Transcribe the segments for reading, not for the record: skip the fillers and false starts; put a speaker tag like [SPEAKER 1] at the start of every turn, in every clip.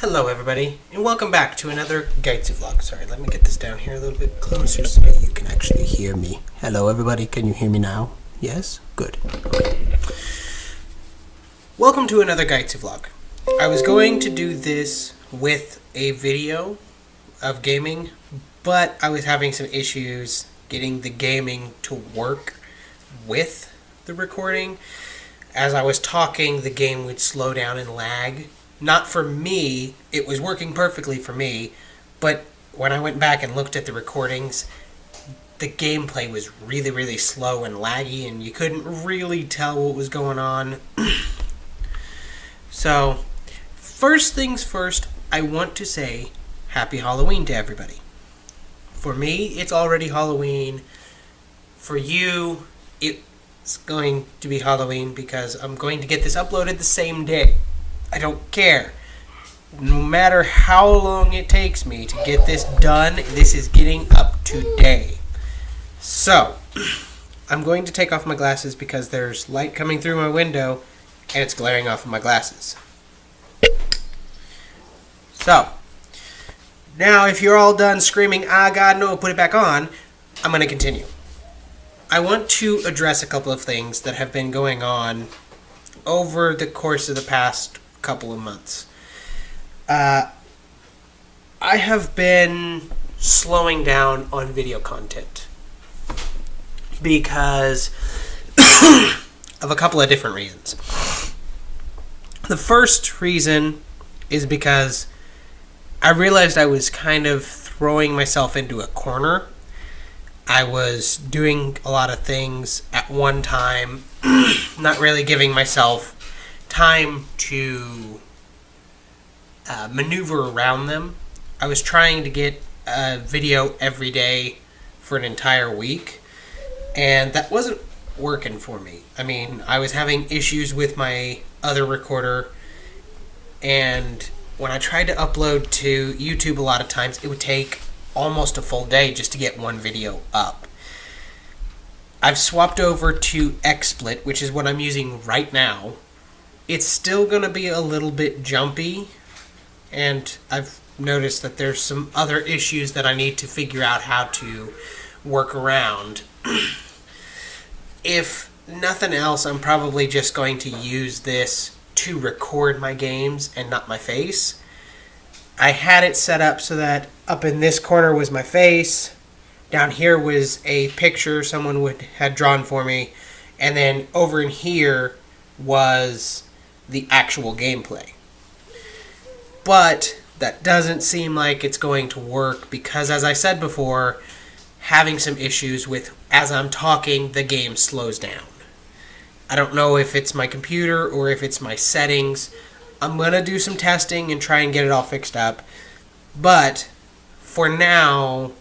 [SPEAKER 1] Hello everybody, and welcome back to another Gaitsu vlog. Sorry, let me get this down here a little bit closer so you can actually hear me. Hello everybody, can you hear me now? Yes? Good. Okay. Welcome to another Gaitsu vlog. I was going to do this with a video of gaming, but I was having some issues getting the gaming to work with the recording. As I was talking, the game would slow down and lag. Not for me, it was working perfectly for me, but when I went back and looked at the recordings, the gameplay was really, really slow and laggy, and you couldn't really tell what was going on. So, first things first, I want to say Happy Halloween to everybody. For me, it's already Halloween. For you, it's going to be Halloween because I'm going to get this uploaded the same day. I don't care. No matter how long it takes me to get this done, this is getting up today. So, I'm going to take off my glasses because there's light coming through my window and it's glaring off of my glasses. So, now if you're all done screaming, "Ah, God, no, put it back on," I'm going to continue. I want to address a couple of things that have been going on over the course of the past couple of months. I have been slowing down on video content because of a couple of different reasons. The first reason is because I realized I was kind of throwing myself into a corner. I was doing a lot of things at one time, not really giving myself time to maneuver around them. I was trying to get a video every day for an entire week, and that wasn't working for me. I mean, I was having issues with my other recorder, and when I tried to upload to YouTube a lot of times, it would take almost a full day just to get one video up. I've swapped over to XSplit, which is what I'm using right now. It's still going to be a little bit jumpy, and I've noticed that there's some other issues that I need to figure out how to work around. If nothing else, I'm probably just going to use this to record my games and not my face. I had it set up so that up in this corner was my face, down here was a picture someone had drawn for me, and then over in here was the actual gameplay. But that doesn't seem like it's going to work because, as I said before, having some issues with, as I'm talking, the game slows down. I don't know if it's my computer or if it's my settings. I'm going to do some testing and try and get it all fixed up. But for now,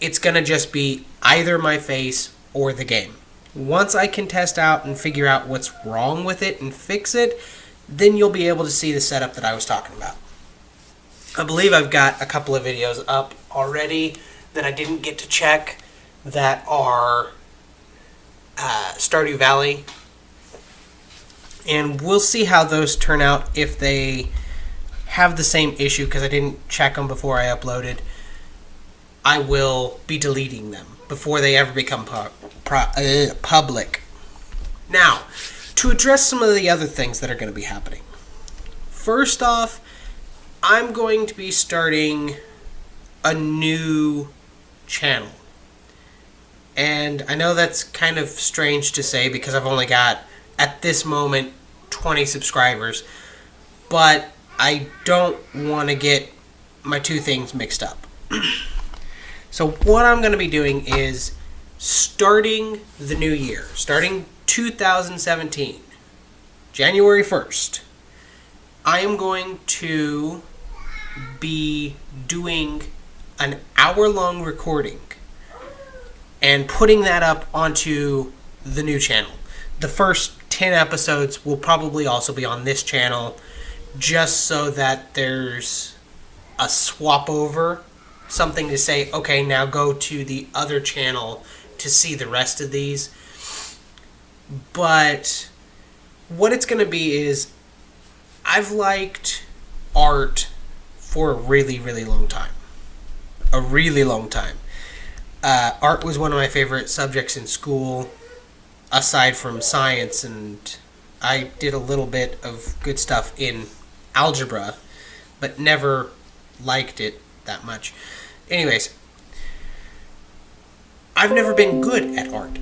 [SPEAKER 1] it's going to just be either my face or the game. Once I can test out and figure out what's wrong with it and fix it, then you'll be able to see the setup that I was talking about. I believe I've got a couple of videos up already that I didn't get to check that are Stardew Valley. And we'll see how those turn out if they have the same issue because I didn't check them before I uploaded. I will be deleting them before they ever become public. Now, to address some of the other things that are going to be happening. First off, I'm going to be starting a new channel. And I know that's kind of strange to say because I've only got, at this moment, 20 subscribers. But I don't want to get my two things mixed up. So what I'm going to be doing is starting the new year, starting 2017, January 1st, I am going to be doing an hour-long recording and putting that up onto the new channel. The first 10 episodes will probably also be on this channel, just so that there's a swap over, something to say, okay, now go to the other channel to see the rest of these. But what it's going to be is I've liked art for a really, really long time. A really long time. Art was one of my favorite subjects in school, aside from science, and I did a little bit of good stuff in algebra, but never liked it that much. Anyways, I've never been good at art.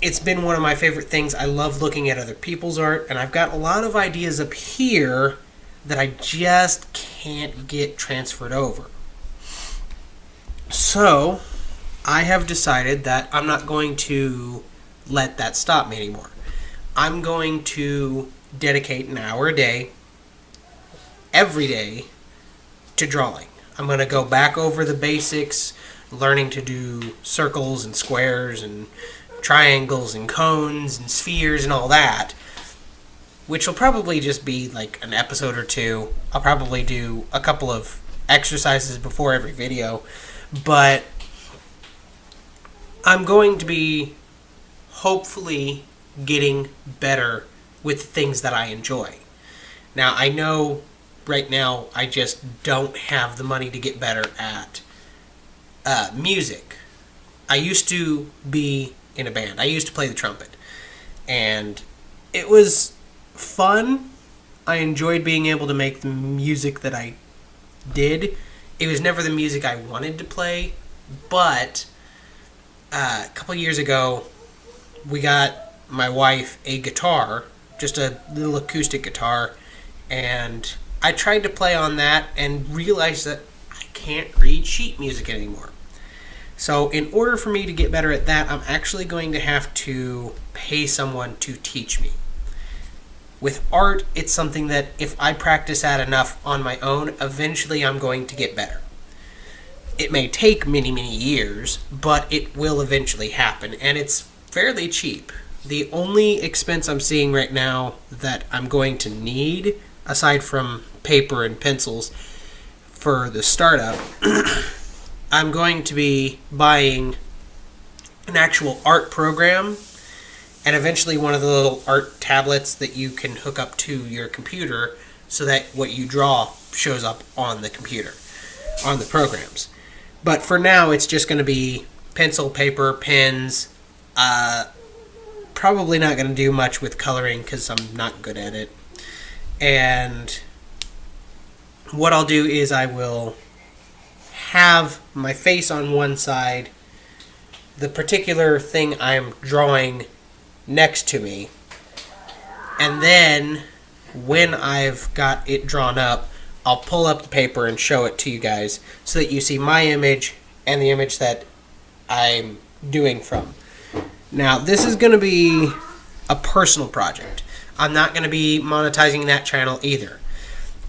[SPEAKER 1] It's been one of my favorite things. I love looking at other people's art, and I've got a lot of ideas up here that I just can't get transferred over. So, I have decided that I'm not going to let that stop me anymore. I'm going to dedicate an hour a day, every day, to drawing. I'm going to go back over the basics, learning to do circles and squares and triangles and cones and spheres and all that, which will probably just be like an episode or two. I'll probably do a couple of exercises before every video, but I'm going to be hopefully getting better with the things that I enjoy. Now, I know right now I just don't have the money to get better at music. I used to be in a band. I used to play the trumpet. And it was fun. I enjoyed being able to make the music that I did. It was never the music I wanted to play, but a couple years ago, we got my wife a guitar, just a little acoustic guitar, and I tried to play on that and realized that I can't read sheet music anymore. So in order for me to get better at that, I'm actually going to have to pay someone to teach me. With art, it's something that if I practice at enough on my own, eventually I'm going to get better. It may take many, many years, but it will eventually happen, and it's fairly cheap. The only expense I'm seeing right now that I'm going to need, aside from paper and pencils for the startup, I'm going to be buying an actual art program and eventually one of the little art tablets that you can hook up to your computer so that what you draw shows up on the computer, on the programs. But for now, it's just going to be pencil, paper, pens. Probably not going to do much with coloring because I'm not good at it. And what I'll do is I will have my face on one side, the particular thing I'm drawing next to me, and then when I've got it drawn up, I'll pull up the paper and show it to you guys so that you see my image and the image that I'm doing from. Now, this is going to be a personal project. I'm not going to be monetizing that channel either.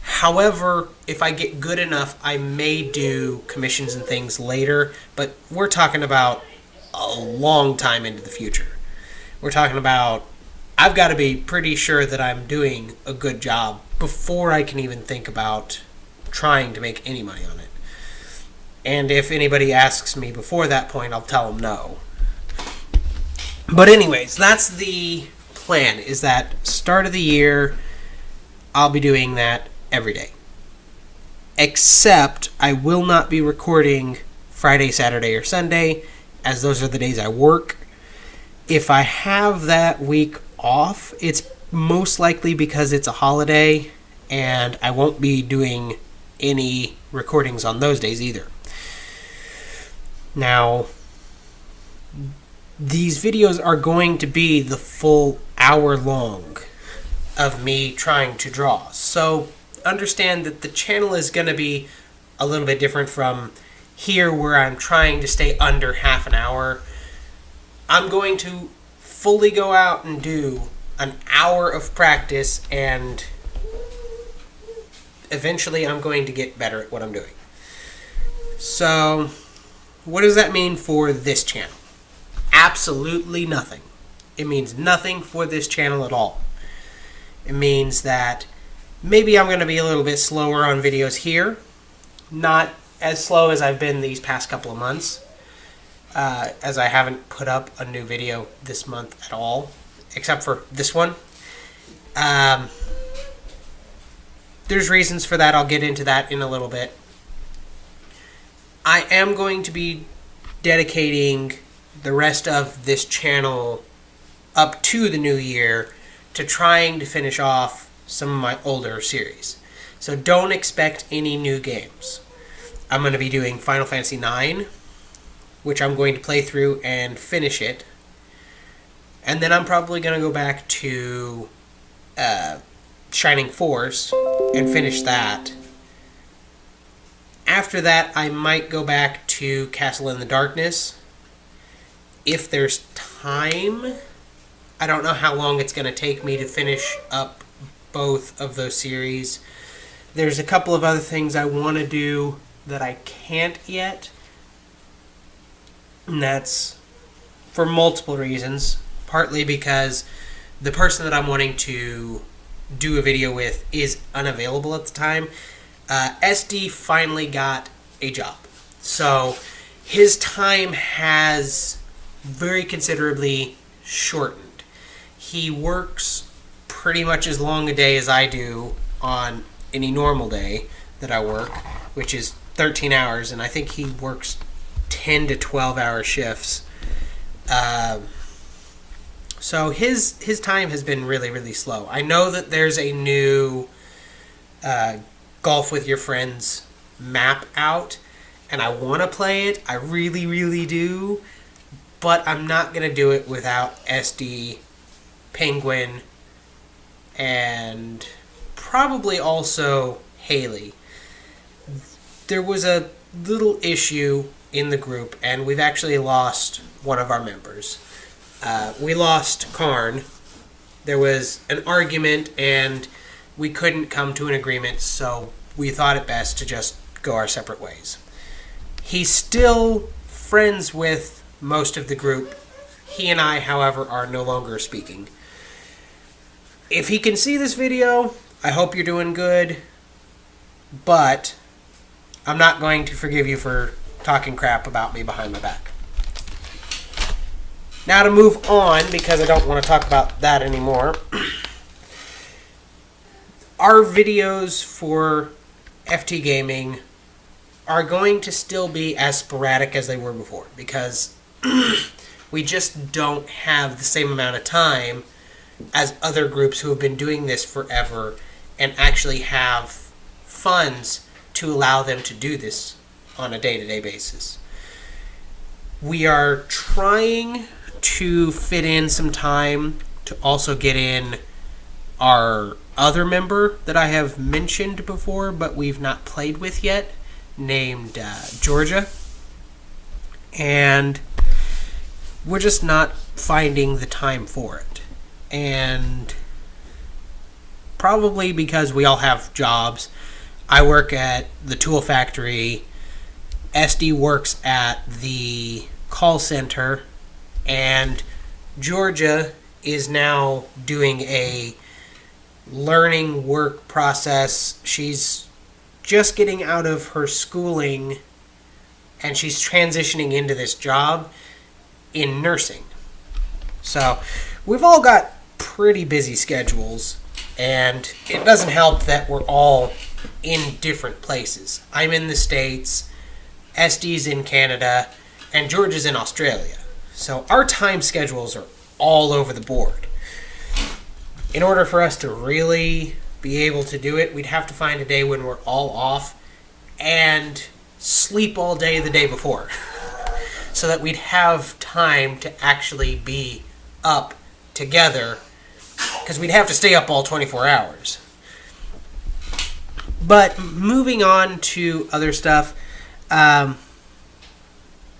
[SPEAKER 1] However, if I get good enough, I may do commissions and things later, but we're talking about a long time into the future. We're talking about, I've got to be pretty sure that I'm doing a good job before I can even think about trying to make any money on it. And if anybody asks me before that point, I'll tell them no. But anyways, that's the plan, is that start of the year, I'll be doing that every day. Except I will not be recording Friday, Saturday, or Sunday, as those are the days I work. If I have that week off, it's most likely because it's a holiday, and I won't be doing any recordings on those days either. Now, these videos are going to be the full hour long of me trying to draw. So understand that the channel is going to be a little bit different from here, where I'm trying to stay under half an hour. I'm going to fully go out and do an hour of practice, and eventually I'm going to get better at what I'm doing. So, what does that mean for this channel? Absolutely nothing. It means nothing for this channel at all. It means that maybe I'm going to be a little bit slower on videos here. Not as slow as I've been these past couple of months, as I haven't put up a new video this month at all, except for this one. there's reasons for that. I'll get into that in a little bit. I am going to be dedicating the rest of this channel up to the new year to trying to finish off some of my older series. So don't expect any new games. I'm going to be doing Final Fantasy IX, which I'm going to play through and finish it. And then I'm probably going to go back to Shining Force and finish that. After that, I might go back to Castle in the Darkness. If there's time, I don't know how long it's going to take me to finish up both of those series. There's a couple of other things I want to do that I can't yet. And that's for multiple reasons. Partly because the person that I'm wanting to do a video with is unavailable at the time. SD finally got a job. So his time has very considerably shortened. He works pretty much as long a day as I do on any normal day that I work, which is 13 hours, and I think he works 10 to 12 hour shifts. So his time has been really, really slow. I know that there's a new Golf with Your Friends map out, and I want to play it. I really, really do. But I'm not going to do it without SD, Penguin, and probably also Haley. There was a little issue in the group, and we've actually lost one of our members. We lost Karn. There was an argument, and we couldn't come to an agreement, so we thought it best to just go our separate ways. He's still friends with most of the group. He and I, however, are no longer speaking. If he can see this video, I hope you're doing good, but I'm not going to forgive you for talking crap about me behind my back. Now to move on, because I don't want to talk about that anymore. Our videos for FT Gaming are going to still be as sporadic as they were before, because we just don't have the same amount of time as other groups who have been doing this forever and actually have funds to allow them to do this on a day-to-day basis. We are trying to fit in some time to also get in our other member that I have mentioned before, but we've not played with yet, named Georgia. And we're just not finding the time for it. And probably because we all have jobs. I work at the tool factory. SD works at the call center. And Georgia is now doing a learning work process. She's just getting out of her schooling, and she's transitioning into this job in nursing. So we've all got pretty busy schedules, and it doesn't help that we're all in different places. I'm in the States, SD's in Canada, and Georgia's in Australia. So our time schedules are all over the board. In order for us to really be able to do it, we'd have to find a day when we're all off and sleep all day the day before so that we'd have time to actually be up together, because we'd have to stay up all 24 hours. But moving on to other stuff,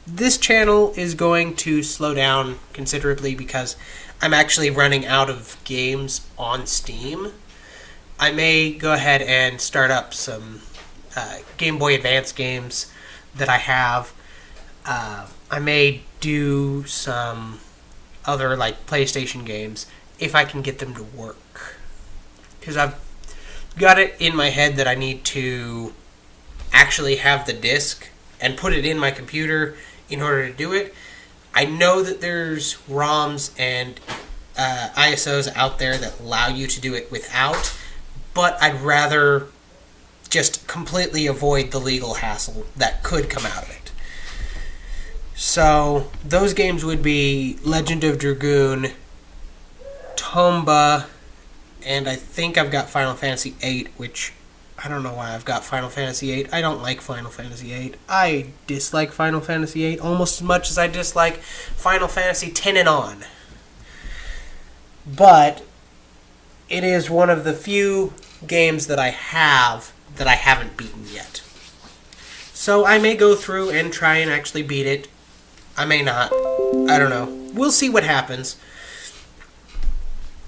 [SPEAKER 1] this channel is going to slow down considerably because I'm actually running out of games on Steam. I may go ahead and start up some Game Boy Advance games that I have. I may do some other like PlayStation games if I can get them to work. Because I've got it in my head that I need to actually have the disc and put it in my computer in order to do it. I know that there's ROMs and ISOs out there that allow you to do it without, but I'd rather just completely avoid the legal hassle that could come out of it. So those games would be Legend of Dragoon, Tomba, and I think I've got Final Fantasy VIII, which I don't know why I've got Final Fantasy VIII. I don't like Final Fantasy VIII. I dislike Final Fantasy VIII almost as much as I dislike Final Fantasy X and on. But it is one of the few games that I haven't beaten yet. So I may go through and try and actually beat it. I may not. I don't know. We'll see what happens.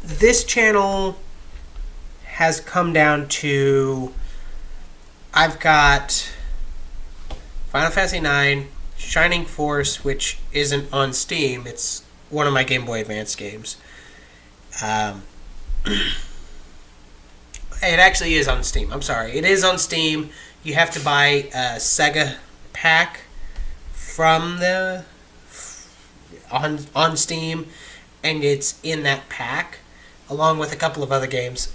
[SPEAKER 1] This channel has come down to... I've got Final Fantasy IX, Shining Force, which isn't on Steam. It's one of my Game Boy Advance games. It actually is on Steam. I'm sorry. It is on Steam. You have to buy a Sega pack from the... on Steam, and it's in that pack, along with a couple of other games.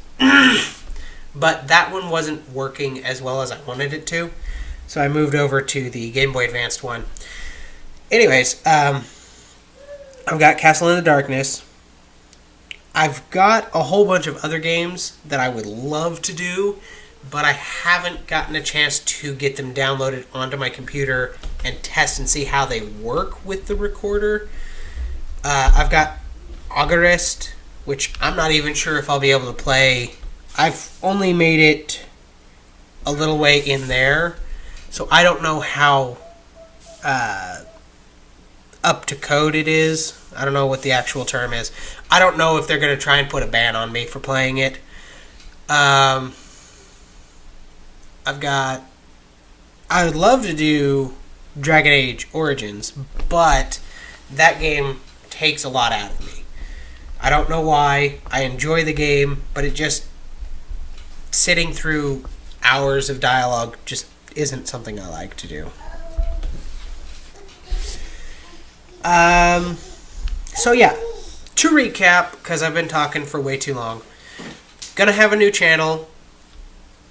[SPEAKER 1] But that one wasn't working as well as I wanted it to, so I moved over to the Game Boy Advanced one. Anyways, I've got Castle in the Darkness. I've got a whole bunch of other games that I would love to do, but I haven't gotten a chance to get them downloaded onto my computer and test and see how they work with the recorder. I've got Augarist, which I'm not even sure if I'll be able to play. I've only made it a little way in there, so I don't know how up to code it is. I don't know what the actual term is. I don't know if they're going to try and put a ban on me for playing it. I would love to do Dragon Age Origins, but that game takes a lot out of me. I don't know why. I enjoy the game, but it just... sitting through hours of dialogue just isn't something I like to do. So yeah, to recap, because I've been talking for way too long, gonna have a new channel.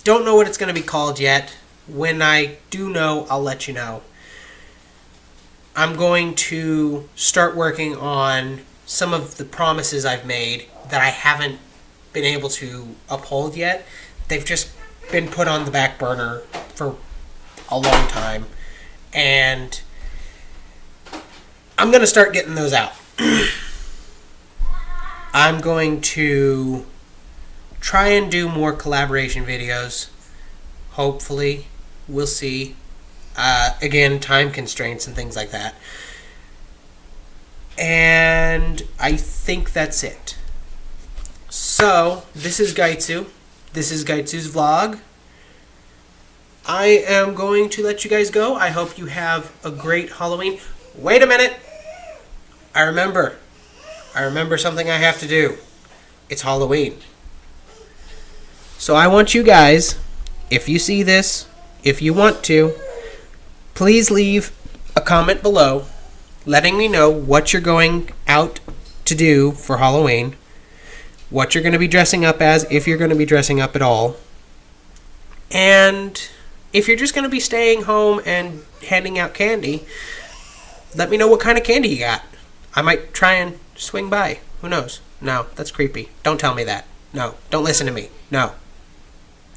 [SPEAKER 1] Don't know what it's gonna be called yet. When I do know, I'll let you know. I'm going to start working on some of the promises I've made that I haven't been able to uphold yet. They've just been put on the back burner for a long time, and I'm going to start getting those out. I'm going to try and do more collaboration videos. Hopefully. We'll see. Again, time constraints and things like that. And I think that's it. So, this is Gaitsu. This is Gaitsu's vlog. I am going to let you guys go. I hope you have a great Halloween. Wait a minute. I remember something I have to do. It's Halloween. So I want you guys, if you see this, if you want to, please leave a comment below letting me know what you're going out to do for Halloween, what you're going to be dressing up as, if you're going to be dressing up at all, and if you're just going to be staying home and handing out candy, let me know what kind of candy you got. I might try and swing by. Who knows? No, that's creepy. Don't tell me that. No, don't listen to me. No.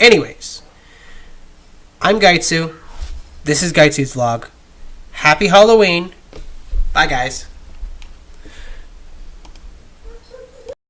[SPEAKER 1] Anyways, I'm Gaitsu. This is Gaitsu's vlog. Happy Halloween. Bye, guys.